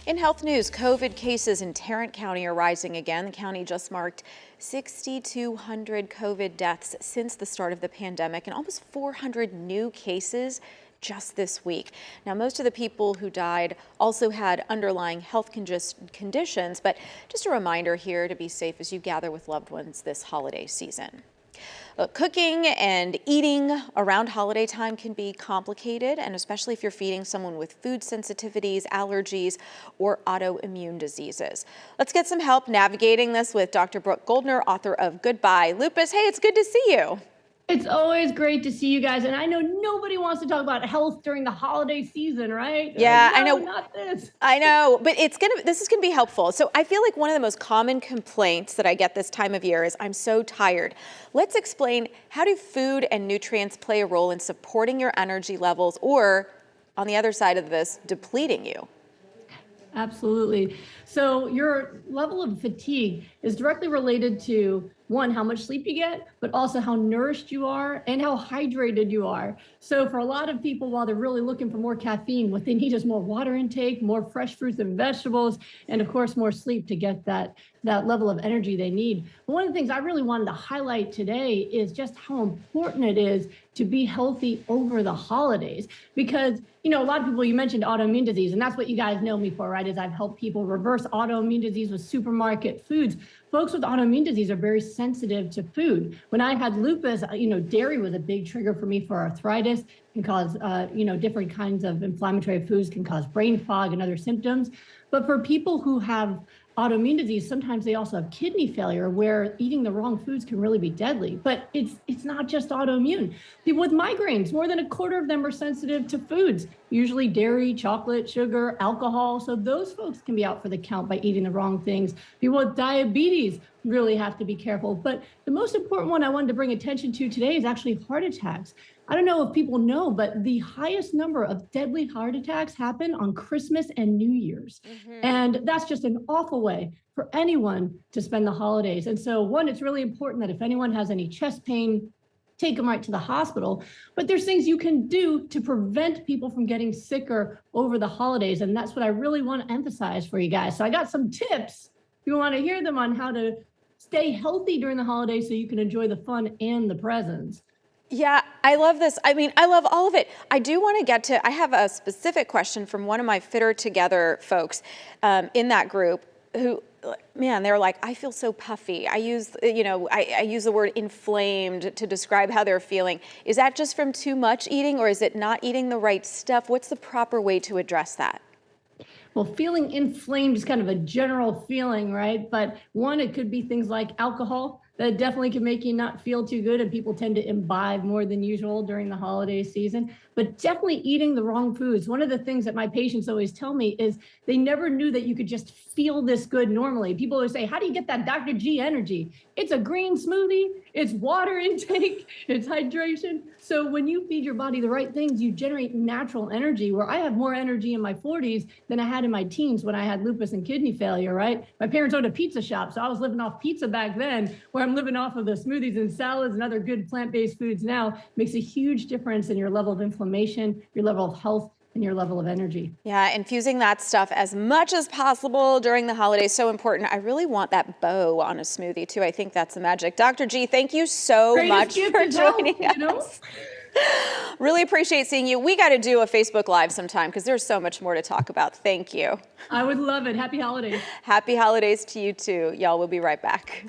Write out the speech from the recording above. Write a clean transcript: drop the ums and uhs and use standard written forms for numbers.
In health news, COVID cases in Tarrant County are rising again. The county just marked 6,200 COVID deaths since the start of the pandemic and almost 400 new cases just this week. Now, most of the people who died also had underlying health conditions, but just a reminder here to be safe as you gather with loved ones this holiday season. Cooking and eating around holiday time can be complicated, and especially if you're feeding someone with food sensitivities, allergies, or autoimmune diseases. Let's get some help navigating this with Dr. Brooke Goldner, author of Goodbye Lupus. Hey, it's good to see you. It's always great to see you guys, and I know nobody wants to talk about health during the holiday season, right? Yeah, No, I know. not this. I know, but this is gonna be helpful. So I feel like one of the most common complaints that I get this time of year is I'm so tired. Let's explain, how do food and nutrients play a role in supporting your energy levels, or on the other side of this, depleting you? Absolutely. So your level of fatigue is directly related to, one, how much sleep you get, but also how nourished you are and how hydrated you are. So for a lot of people, while they're really looking for more caffeine, what they need is more water intake, more fresh fruits and vegetables, and of course, more sleep to get that level of energy they need. But one of the things I really wanted to highlight today is just how important it is to be healthy over the holidays. Because, a lot of people, you mentioned autoimmune disease, and that's what you guys know me for, right? Is I've helped people reverse autoimmune disease with supermarket foods. Folks with autoimmune disease are very sensitive to food. When I had lupus, dairy was a big trigger for me for arthritis, can cause, different kinds of inflammatory foods can cause brain fog and other symptoms. But for people who have autoimmune disease, sometimes they also have kidney failure where eating the wrong foods can really be deadly. But it's not just autoimmune. People with migraines, more than a quarter of them are sensitive to foods, usually dairy, chocolate, sugar, alcohol. So those folks can be out for the count by eating the wrong things. People with diabetes really have to be careful. But the most important one I wanted to bring attention to today is actually heart attacks. I don't know if people know, but the highest number of deadly heart attacks happen on Christmas and New Year's. And that's just an awful way for anyone to spend the holidays. And so, one, it's really important that if anyone has any chest pain, take them right to the hospital. But there's things you can do to prevent people from getting sicker over the holidays. And that's what I really want to emphasize for you guys. So I got some tips, if you want to hear them, on how to stay healthy during the holidays so you can enjoy the fun and the presents. Yeah, I love this. I mean, I love all of it. I do want to get to, I have a specific question from one of my Fitter Together folks in that group who, man, they're like, I feel so puffy. I use the word inflamed to describe how they're feeling. Is that just from too much eating, or is it not eating the right stuff? What's the proper way to address that? Well, feeling inflamed is kind of a general feeling, right? But one, it could be things like alcohol. That definitely can make you not feel too good, and people tend to imbibe more than usual during the holiday season. But definitely eating the wrong foods. One of the things that my patients always tell me is they never knew that you could just feel this good normally. People always say, how do you get that Dr. G energy? It's a green smoothie, it's water intake, it's hydration. So when you feed your body the right things, you generate natural energy, where I have more energy in my 40s than I had in my teens when I had lupus and kidney failure, right? My parents owned a pizza shop, so I was living off pizza back then, where I'm living off of the smoothies and salads and other good plant-based foods now. Makes a huge difference in your level of inflammation, your level of health, and your level of energy. Yeah, infusing that stuff as much as possible during the holidays, so important. I really want that bow on a smoothie too. I think that's the magic. Dr. G, thank you so much for joining us. Really appreciate seeing you. We got to do a Facebook Live sometime because there's so much more to talk about. Thank you. I would love it. Happy holidays. Happy holidays to you too. Y'all, we'll be right back.